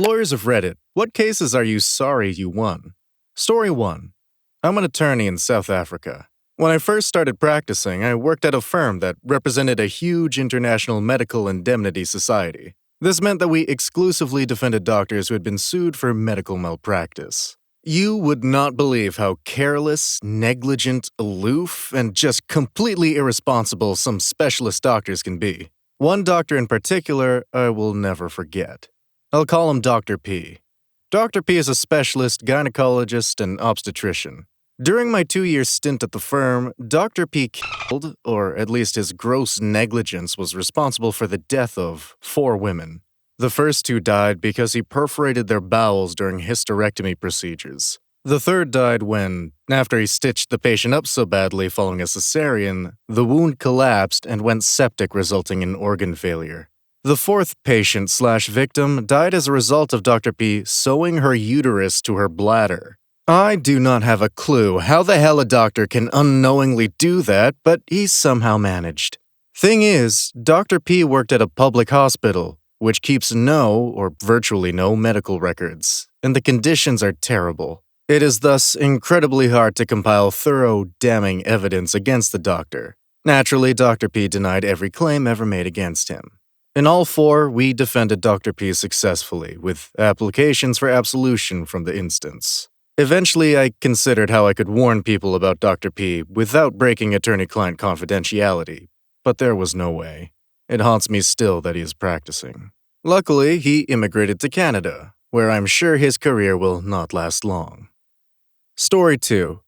Lawyers of Reddit, what cases are you sorry you won? Story 1. I'm an attorney in South Africa. When I first started practicing, I worked at a firm that represented a huge international medical indemnity society. This meant that we exclusively defended doctors who had been sued for medical malpractice. You would not believe how careless, negligent, aloof, and just completely irresponsible some specialist doctors can be. One doctor in particular I will never forget. I'll call him Dr. P. Dr. P is a specialist gynecologist and obstetrician. During my 2-year stint at the firm, Dr. P killed, or at least his gross negligence was responsible for the death of 4 women. The first 2 died because he perforated their bowels during hysterectomy procedures. The third died when, after he stitched the patient up so badly following a cesarean, the wound collapsed and went septic, resulting in organ failure. The 4th patient/victim died as a result of Dr. P sewing her uterus to her bladder. I do not have a clue how the hell a doctor can unknowingly do that, but he somehow managed. Thing is, Dr. P worked at a public hospital, which keeps no, or virtually no, medical records, and the conditions are terrible. It is thus incredibly hard to compile thorough, damning evidence against the doctor. Naturally, Dr. P denied every claim ever made against him. In all 4, we defended Dr. P successfully, with applications for absolution from the instance. Eventually, I considered how I could warn people about Dr. P without breaking attorney-client confidentiality, but there was no way. It haunts me still that he is practicing. Luckily, he immigrated to Canada, where I'm sure his career will not last long. Story 2.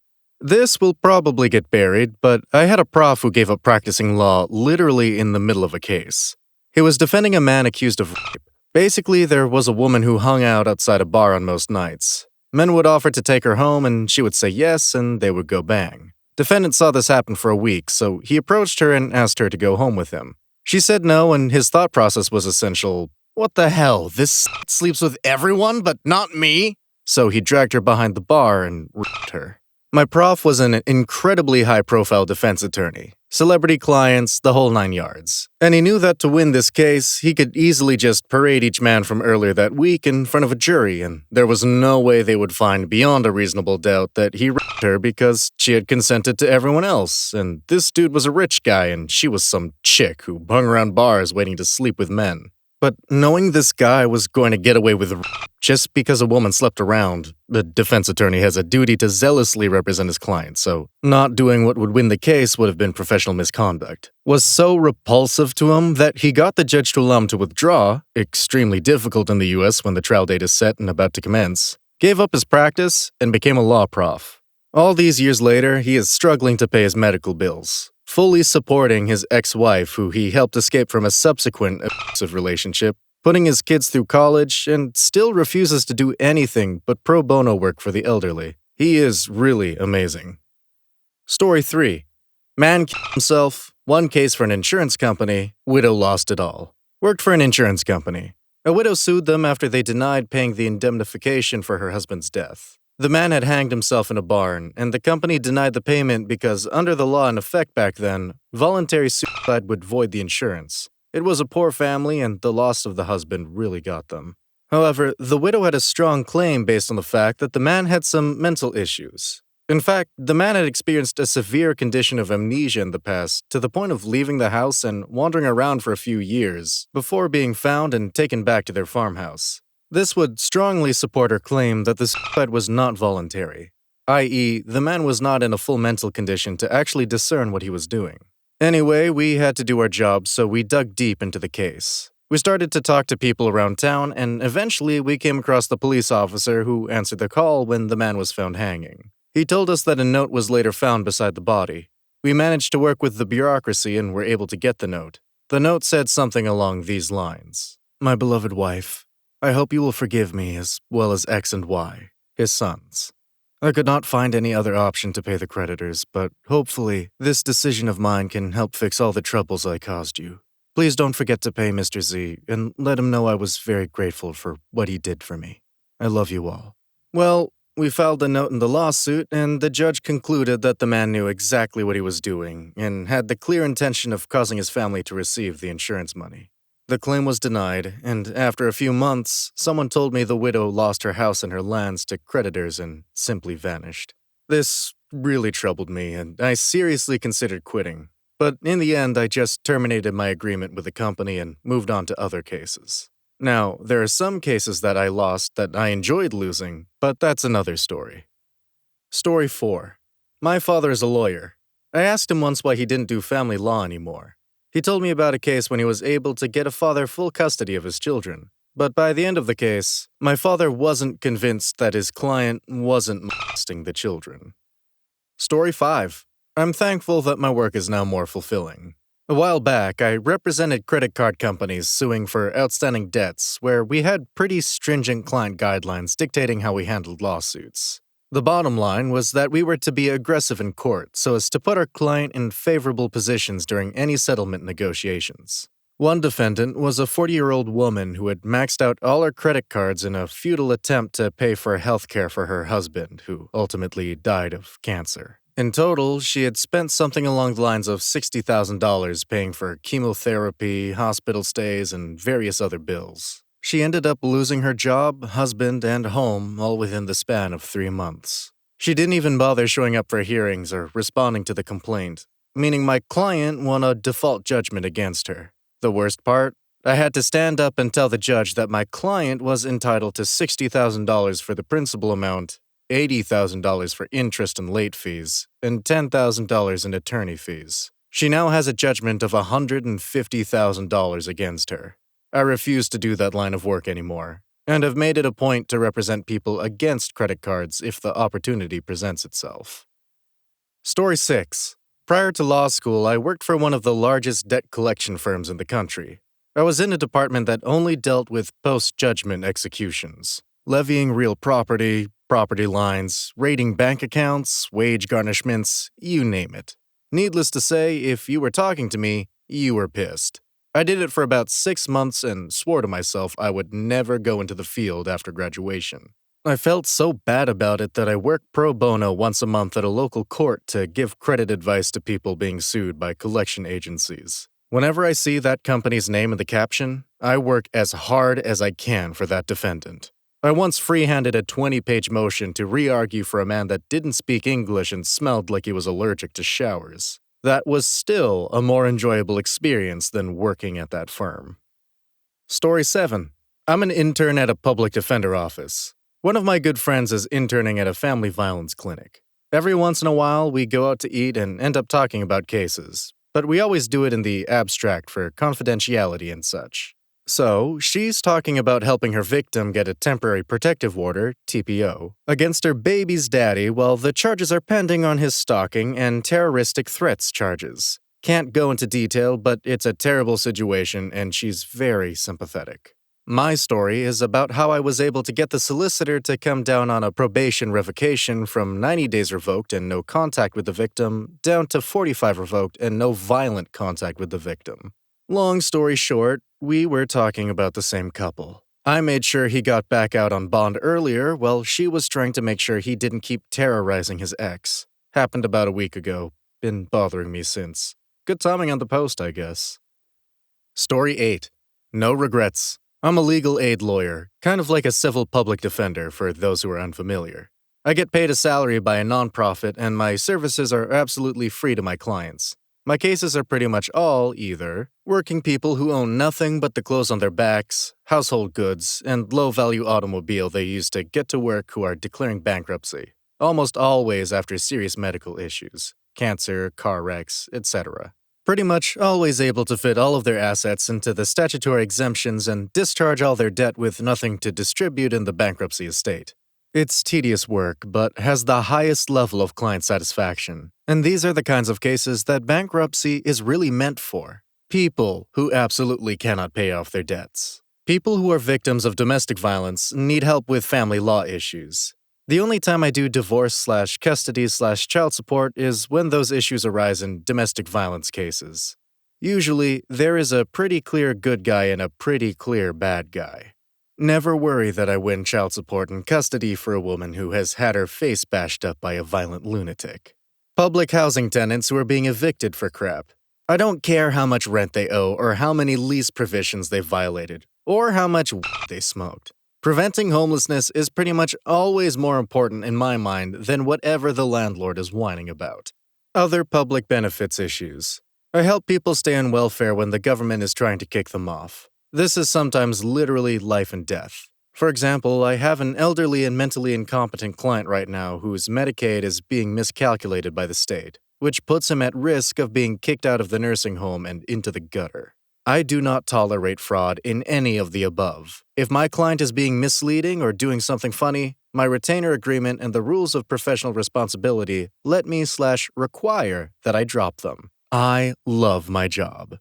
This will probably get buried, but I had a prof who gave up practicing law literally in the middle of a case. He was defending a man accused of rape. Basically, there was a woman who hung out outside a bar on most nights. Men would offer to take her home, and she would say yes, and they would go bang. Defendant saw this happen for a week, so he approached her and asked her to go home with him. She said no, and his thought process was essential, "What the hell, this sleeps with everyone but not me?" So he dragged her behind the bar and raped her. My prof was an incredibly high-profile defense attorney. Celebrity clients, the whole 9 yards. And he knew that to win this case, he could easily just parade each man from earlier that week in front of a jury, and there was no way they would find beyond a reasonable doubt that he raped her because she had consented to everyone else, and this dude was a rich guy and she was some chick who hung around bars waiting to sleep with men. But knowing this guy was going to get away with rape just because a woman slept around, the defense attorney has a duty to zealously represent his client, so not doing what would win the case would have been professional misconduct. Was so repulsive to him that he got the judge to allow him to withdraw, extremely difficult in the US when the trial date is set and about to commence, gave up his practice, and became a law prof. All these years later, he is struggling to pay his medical bills, fully supporting his ex-wife who he helped escape from a subsequent abusive relationship, putting his kids through college, and still refuses to do anything but pro bono work for the elderly. He is really amazing. Story 3. Man killed himself, won case for an insurance company, widow lost it all. Worked for an insurance company. A widow sued them after they denied paying the indemnification for her husband's death. The man had hanged himself in a barn, and the company denied the payment because, under the law in effect back then, voluntary suicide would void the insurance. It was a poor family, and the loss of the husband really got them. However, the widow had a strong claim based on the fact that the man had some mental issues. In fact, the man had experienced a severe condition of amnesia in the past, to the point of leaving the house and wandering around for a few years, before being found and taken back to their farmhouse. This would strongly support her claim that the suicide was not voluntary, i.e., the man was not in a full mental condition to actually discern what he was doing. Anyway, we had to do our job, so we dug deep into the case. We started to talk to people around town, and eventually we came across the police officer who answered the call when the man was found hanging. He told us that a note was later found beside the body. We managed to work with the bureaucracy and were able to get the note. The note said something along these lines. "My beloved wife, I hope you will forgive me as well as X and Y, his sons. I could not find any other option to pay the creditors, but hopefully this decision of mine can help fix all the troubles I caused you. Please don't forget to pay Mr. Z, and let him know I was very grateful for what he did for me. I love you all." Well, we filed a note in the lawsuit, and the judge concluded that the man knew exactly what he was doing and had the clear intention of causing his family to receive the insurance money. The claim was denied, and after a few months, someone told me the widow lost her house and her lands to creditors and simply vanished. This really troubled me, and I seriously considered quitting. But in the end, I just terminated my agreement with the company and moved on to other cases. Now, there are some cases that I lost that I enjoyed losing, but that's another story. Story 4. My father is a lawyer. I asked him once why he didn't do family law anymore. He told me about a case when he was able to get a father full custody of his children. But by the end of the case, my father wasn't convinced that his client wasn't molesting the children. Story 5. I'm thankful that my work is now more fulfilling. A while back, I represented credit card companies suing for outstanding debts where we had pretty stringent client guidelines dictating how we handled lawsuits. The bottom line was that we were to be aggressive in court so as to put our client in favorable positions during any settlement negotiations. One defendant was a 40-year-old woman who had maxed out all her credit cards in a futile attempt to pay for health care for her husband, who ultimately died of cancer. In total, she had spent something along the lines of $60,000 paying for chemotherapy, hospital stays, and various other bills. She ended up losing her job, husband, and home all within the span of 3 months. She didn't even bother showing up for hearings or responding to the complaint, meaning my client won a default judgment against her. The worst part? I had to stand up and tell the judge that my client was entitled to $60,000 for the principal amount, $80,000 for interest and late fees, and $10,000 in attorney fees. She now has a judgment of $150,000 against her. I refuse to do that line of work anymore, and have made it a point to represent people against credit cards if the opportunity presents itself. Story 6. Prior to law school, I worked for one of the largest debt collection firms in the country. I was in a department that only dealt with post-judgment executions, levying real property, property lines, raiding bank accounts, wage garnishments, you name it. Needless to say, if you were talking to me, you were pissed. I did it for about 6 months and swore to myself I would never go into the field after graduation. I felt so bad about it that I worked pro bono once a month at a local court to give credit advice to people being sued by collection agencies. Whenever I see that company's name in the caption, I work as hard as I can for that defendant. I once free-handed a 20-page motion to re-argue for a man that didn't speak English and smelled like he was allergic to showers. That was still a more enjoyable experience than working at that firm. Story 7. I'm an intern at a public defender office. One of my good friends is interning at a family violence clinic. Every once in a while, we go out to eat and end up talking about cases, but we always do it in the abstract for confidentiality and such. So, she's talking about helping her victim get a temporary protective order, TPO, against her baby's daddy while the charges are pending on his stalking and terroristic threats charges. Can't go into detail, but it's a terrible situation and she's very sympathetic. My story is about how I was able to get the solicitor to come down on a probation revocation from 90 days revoked and no contact with the victim down to 45 revoked and no violent contact with the victim. Long story short, we were talking about the same couple. I made sure he got back out on bond earlier while she was trying to make sure he didn't keep terrorizing his ex. Happened about a week ago. Been bothering me since. Good timing on the post, I guess. Story 8. No regrets. I'm a legal aid lawyer, kind of like a civil public defender for those who are unfamiliar. I get paid a salary by a nonprofit and my services are absolutely free to my clients. My cases are pretty much all either working people who own nothing but the clothes on their backs, household goods, and low-value automobile they use to get to work who are declaring bankruptcy, almost always after serious medical issues, cancer, car wrecks, etc. Pretty much always able to fit all of their assets into the statutory exemptions and discharge all their debt with nothing to distribute in the bankruptcy estate. It's tedious work, but has the highest level of client satisfaction. And these are the kinds of cases that bankruptcy is really meant for. People who absolutely cannot pay off their debts. People who are victims of domestic violence need help with family law issues. The only time I do divorce/custody/child support is when those issues arise in domestic violence cases. Usually, there is a pretty clear good guy and a pretty clear bad guy. Never worry that I win child support and custody for a woman who has had her face bashed up by a violent lunatic. Public housing tenants who are being evicted for crap. I don't care how much rent they owe or how many lease provisions they've violated or how much weed they smoked. Preventing homelessness is pretty much always more important in my mind than whatever the landlord is whining about. Other public benefits issues. I help people stay on welfare when the government is trying to kick them off. This is sometimes literally life and death. For example, I have an elderly and mentally incompetent client right now whose Medicaid is being miscalculated by the state, which puts him at risk of being kicked out of the nursing home and into the gutter. I do not tolerate fraud in any of the above. If my client is being misleading or doing something funny, my retainer agreement and the rules of professional responsibility let me/require that I drop them. I love my job.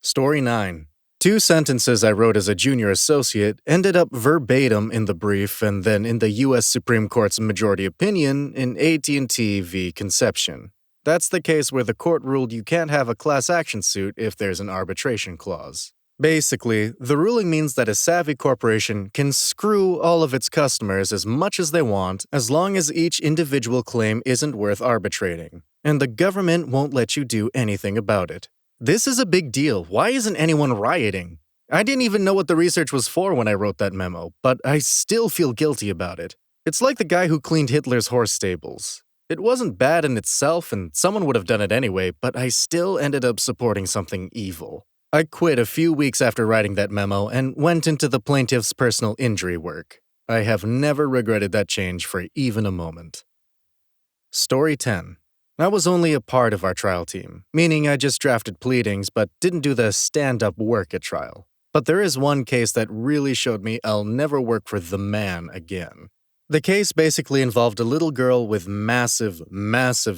Story 9. 2 sentences I wrote as a junior associate ended up verbatim in the brief and then in the U.S. Supreme Court's majority opinion in AT&T v. Conception. That's the case where the court ruled you can't have a class action suit if there's an arbitration clause. Basically, the ruling means that a savvy corporation can screw all of its customers as much as they want as long as each individual claim isn't worth arbitrating, and the government won't let you do anything about it. This is a big deal. Why isn't anyone rioting? I didn't even know what the research was for when I wrote that memo, but I still feel guilty about it. It's like the guy who cleaned Hitler's horse stables. It wasn't bad in itself, and someone would have done it anyway, but I still ended up supporting something evil. I quit a few weeks after writing that memo and went into the plaintiff's personal injury work. I have never regretted that change for even a moment. Story 10. I was only a part of our trial team, meaning I just drafted pleadings but didn't do the stand-up work at trial. But there is one case that really showed me I'll never work for the man again. The case basically involved a little girl with massive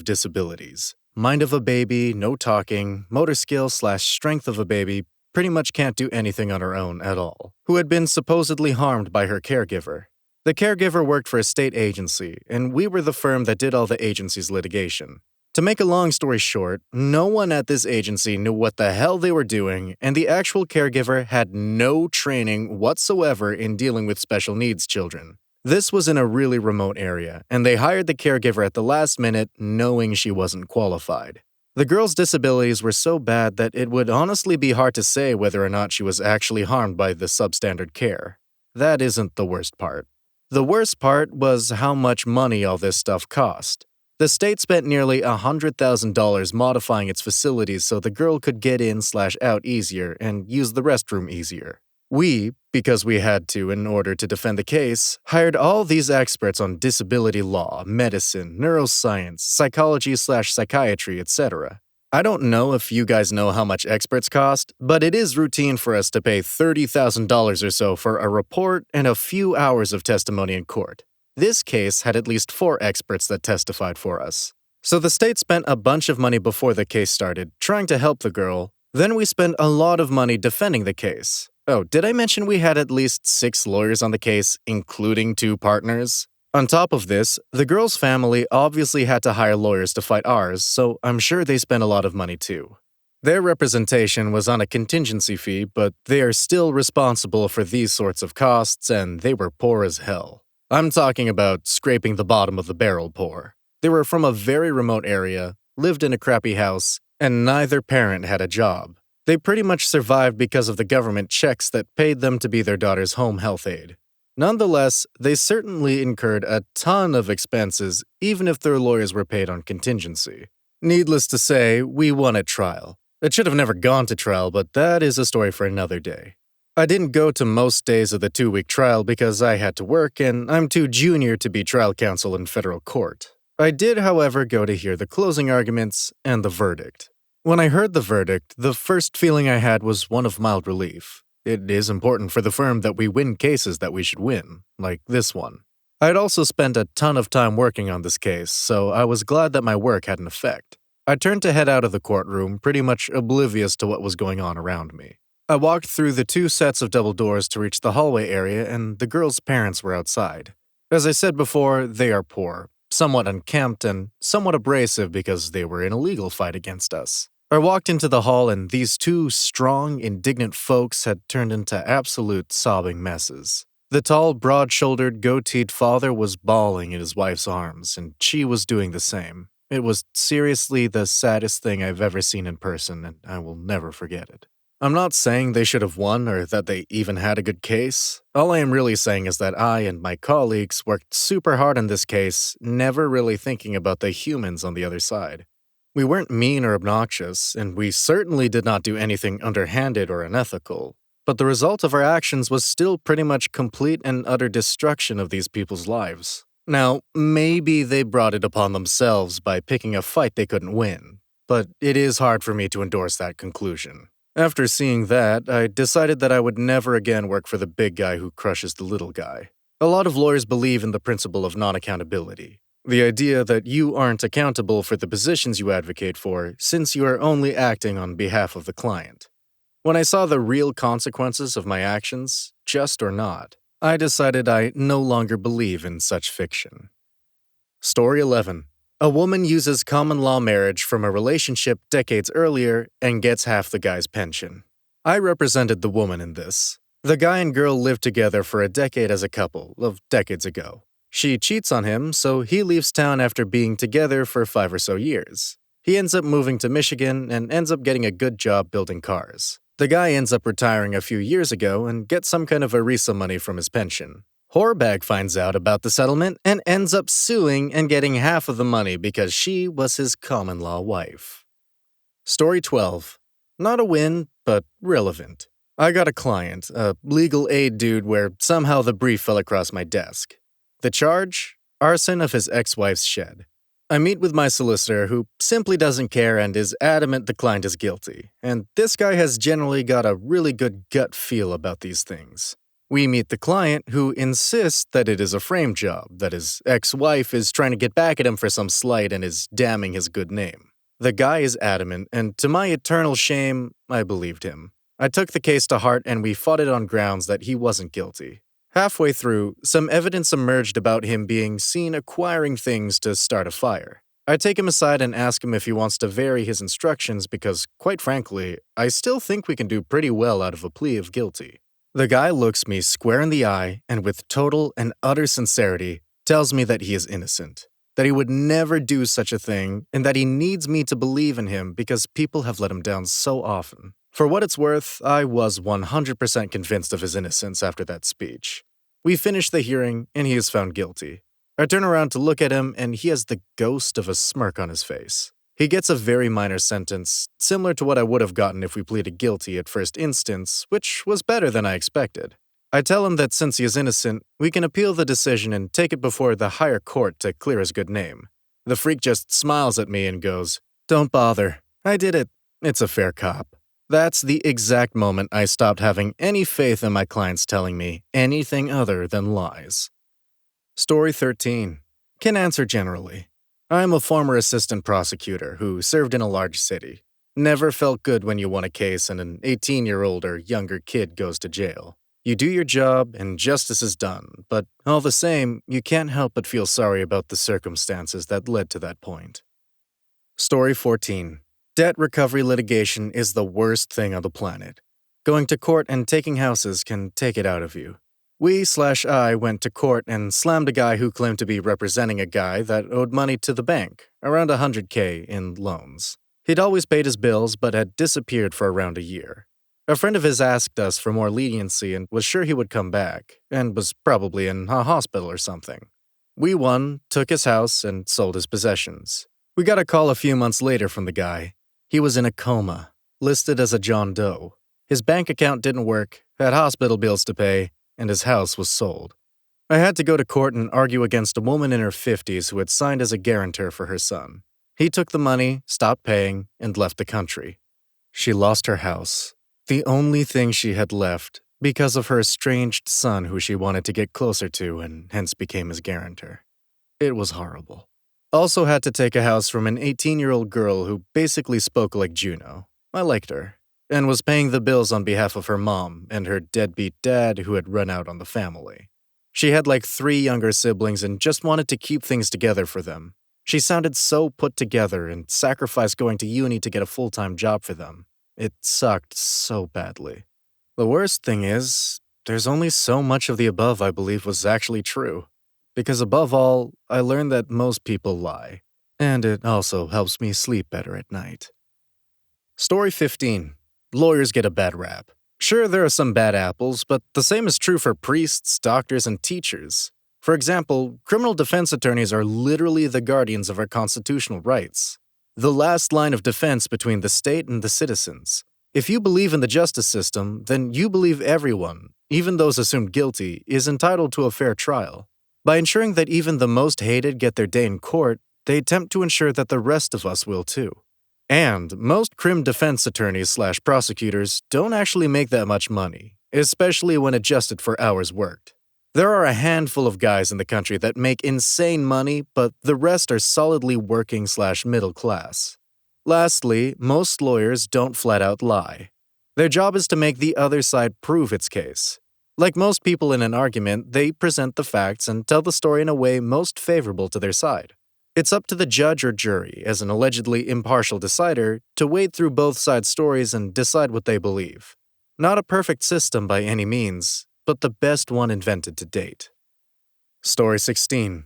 disabilities. Mind of a baby, no talking, motor skill/strength of a baby, pretty much can't do anything on her own at all, who had been supposedly harmed by her caregiver. The caregiver worked for a state agency, and we were the firm that did all the agency's litigation. To make a long story short, no one at this agency knew what the hell they were doing, and the actual caregiver had no training whatsoever in dealing with special needs children. This was in a really remote area, and they hired the caregiver at the last minute knowing she wasn't qualified. The girl's disabilities were so bad that it would honestly be hard to say whether or not she was actually harmed by the substandard care. That isn't the worst part. The worst part was how much money all this stuff cost. The state spent nearly $100,000 modifying its facilities so the girl could get in/out easier and use the restroom easier. We, because we had to in order to defend the case, hired all these experts on disability law, medicine, neuroscience, psychology/psychiatry, etc. I don't know if you guys know how much experts cost, but it is routine for us to pay $30,000 or so for a report and a few hours of testimony in court. This case had at least 4 experts that testified for us. So the state spent a bunch of money before the case started, trying to help the girl. Then we spent a lot of money defending the case. Oh, did I mention we had at least 6 lawyers on the case, including 2 partners? On top of this, the girl's family obviously had to hire lawyers to fight ours, so I'm sure they spent a lot of money too. Their representation was on a contingency fee, but they are still responsible for these sorts of costs, and they were poor as hell. I'm talking about scraping the bottom of the barrel poor. They were from a very remote area, lived in a crappy house, and neither parent had a job. They pretty much survived because of the government checks that paid them to be their daughter's home health aide. Nonetheless, they certainly incurred a ton of expenses, even if their lawyers were paid on contingency. Needless to say, we won at trial. It should have never gone to trial, but that is a story for another day. I didn't go to most days of the 2-week trial because I had to work, and I'm too junior to be trial counsel in federal court. I did, however, go to hear the closing arguments and the verdict. When I heard the verdict, the first feeling I had was one of mild relief. It is important for the firm that we win cases that we should win, like this one. I'd also spent a ton of time working on this case, so I was glad that my work had an effect. I turned to head out of the courtroom, pretty much oblivious to what was going on around me. I walked through the 2 sets of double doors to reach the hallway area, and the girl's parents were outside. As I said before, they are poor, somewhat unkempt, and somewhat abrasive because they were in a legal fight against us. I walked into the hall, and these 2 strong, indignant folks had turned into absolute sobbing messes. The tall, broad-shouldered, goateed father was bawling in his wife's arms, and she was doing the same. It was seriously the saddest thing I've ever seen in person, and I will never forget it. I'm not saying they should have won or that they even had a good case. All I am really saying is that I and my colleagues worked super hard on this case, never really thinking about the humans on the other side. We weren't mean or obnoxious, and we certainly did not do anything underhanded or unethical. But the result of our actions was still pretty much complete and utter destruction of these people's lives. Now, maybe they brought it upon themselves by picking a fight they couldn't win, but it is hard for me to endorse that conclusion. After seeing that, I decided that I would never again work for the big guy who crushes the little guy. A lot of lawyers believe in the principle of non-accountability. The idea that you aren't accountable for the positions you advocate for since you are only acting on behalf of the client. When I saw the real consequences of my actions, just or not, I decided I no longer believe in such fiction. Story 11. A woman uses common law marriage from a relationship decades earlier and gets half the guy's pension. I represented the woman in this. The guy and girl lived together for a decade as a couple of decades ago. She cheats on him, so he leaves town after being together for 5 or so years. He ends up moving to Michigan and ends up getting a good job building cars. The guy ends up retiring a few years ago and gets some kind of ERISA money from his pension. Whorebag finds out about the settlement and ends up suing and getting half of the money because she was his common-law wife. Story 12. Not a win, but relevant. I got a client, a legal aid dude where somehow the brief fell across my desk. The charge? Arson of his ex-wife's shed. I meet with my solicitor, who simply doesn't care and is adamant the client is guilty, and this guy has generally got a really good gut feel about these things. We meet the client, who insists that it is a frame job, that his ex-wife is trying to get back at him for some slight and is damning his good name. The guy is adamant, and to my eternal shame, I believed him. I took the case to heart and we fought it on grounds that he wasn't guilty. Halfway through, some evidence emerged about him being seen acquiring things to start a fire. I take him aside and ask him if he wants to vary his instructions because, quite frankly, I still think we can do pretty well out of a plea of guilty. The guy looks me square in the eye and with total and utter sincerity tells me that he is innocent, that he would never do such a thing, and that he needs me to believe in him because people have let him down so often. For what it's worth, I was 100% convinced of his innocence after that speech. We finish the hearing, and he is found guilty. I turn around to look at him, and he has the ghost of a smirk on his face. He gets a very minor sentence, similar to what I would have gotten if we pleaded guilty at first instance, which was better than I expected. I tell him that since he is innocent, we can appeal the decision and take it before the higher court to clear his good name. The freak just smiles at me and goes, "Don't bother. I did it. It's a fair cop." That's the exact moment I stopped having any faith in my clients telling me anything other than lies. Story 13. Can answer generally. I am a former assistant prosecutor who served in a large city. Never felt good when you won a case and an 18-year-old or younger kid goes to jail. You do your job and justice is done, but all the same, you can't help but feel sorry about the circumstances that led to that point. Story 14. Debt recovery litigation is the worst thing on the planet. Going to court and taking houses can take it out of you. I went to court and slammed a guy who claimed to be representing a guy that owed money to the bank, around $100K in loans. He'd always paid his bills but had disappeared for around a year. A friend of his asked us for more leniency and was sure he would come back, and was probably in a hospital or something. We won, took his house, and sold his possessions. We got a call a few months later from the guy. He was in a coma, listed as a John Doe. His bank account didn't work, had hospital bills to pay, and his house was sold. I had to go to court and argue against a woman in her 50s who had signed as a guarantor for her son. He took the money, stopped paying, and left the country. She lost her house, the only thing she had left, because of her estranged son who she wanted to get closer to and hence became his guarantor. It was horrible. Also had to take a house from an 18-year-old girl who basically spoke like Juno. I liked her, and was paying the bills on behalf of her mom and her deadbeat dad who had run out on the family. She had like 3 younger siblings and just wanted to keep things together for them. She sounded so put together and sacrificed going to uni to get a full-time job for them. It sucked so badly. The worst thing is, there's only so much of the above I believe was actually true. Because above all, I learned that most people lie. And it also helps me sleep better at night. Story 15. Lawyers get a bad rap. Sure, there are some bad apples, but the same is true for priests, doctors, and teachers. For example, criminal defense attorneys are literally the guardians of our constitutional rights, the last line of defense between the state and the citizens. If you believe in the justice system, then you believe everyone, even those assumed guilty, is entitled to a fair trial. By ensuring that even the most hated get their day in court, they attempt to ensure that the rest of us will too. And most crim defense attorneys/prosecutors don't actually make that much money, especially when adjusted for hours worked. There are a handful of guys in the country that make insane money, but the rest are solidly working/middle class. Lastly, most lawyers don't flat out lie. Their job is to make the other side prove its case. Like most people in an argument, they present the facts and tell the story in a way most favorable to their side. It's up to the judge or jury, as an allegedly impartial decider, to wade through both sides' stories and decide what they believe. Not a perfect system by any means, but the best one invented to date. Story 16.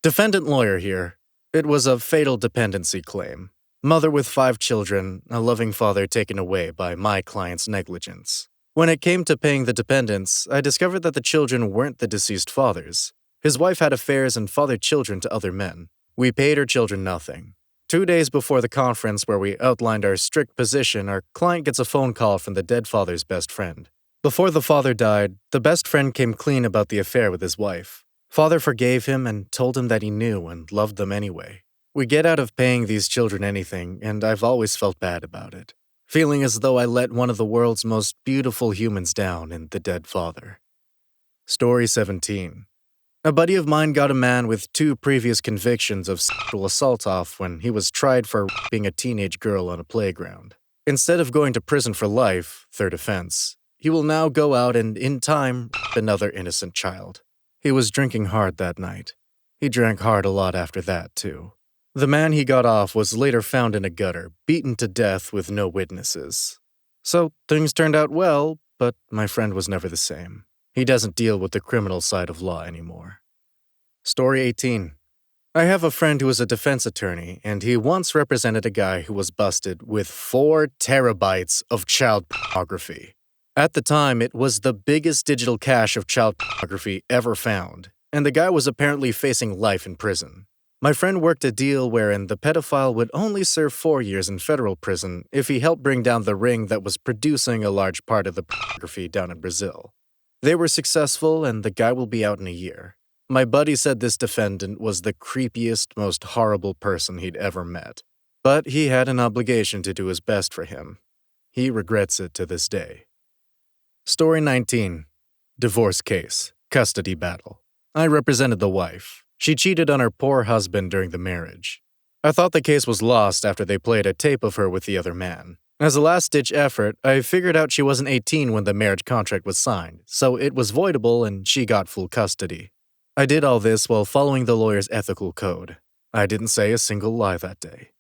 Defendant lawyer here. It was a fatal dependency claim. Mother with 5 children, a loving father taken away by my client's negligence. When it came to paying the dependents, I discovered that the children weren't the deceased father's. His wife had affairs and fathered children to other men. We paid her children nothing. 2 days before the conference where we outlined our strict position, our client gets a phone call from the dead father's best friend. Before the father died, the best friend came clean about the affair with his wife. Father forgave him and told him that he knew and loved them anyway. We get out of paying these children anything, and I've always felt bad about it, feeling as though I let one of the world's most beautiful humans down in the dead father. Story 17. A buddy of mine got a man with 2 previous convictions of sexual assault off when he was tried for raping a teenage girl on a playground. Instead of going to prison for life, third offense, he will now go out and, in time, rape another innocent child. He was drinking hard that night. He drank hard a lot after that, too. The man he got off was later found in a gutter, beaten to death with no witnesses. So things turned out well, but my friend was never the same. He doesn't deal with the criminal side of law anymore. Story 18. I have a friend who is a defense attorney, and he once represented a guy who was busted with 4 terabytes of child pornography. At the time, it was the biggest digital cache of child pornography ever found, and the guy was apparently facing life in prison. My friend worked a deal wherein the pedophile would only serve 4 years in federal prison if he helped bring down the ring that was producing a large part of the pornography down in Brazil. They were successful, and the guy will be out in a year. My buddy said this defendant was the creepiest, most horrible person he'd ever met. But he had an obligation to do his best for him. He regrets it to this day. Story 19. Divorce case. Custody battle. I represented the wife. She cheated on her poor husband during the marriage. I thought the case was lost after they played a tape of her with the other man. As a last-ditch effort, I figured out she wasn't 18 when the marriage contract was signed, so it was voidable and she got full custody. I did all this while following the lawyer's ethical code. I didn't say a single lie that day.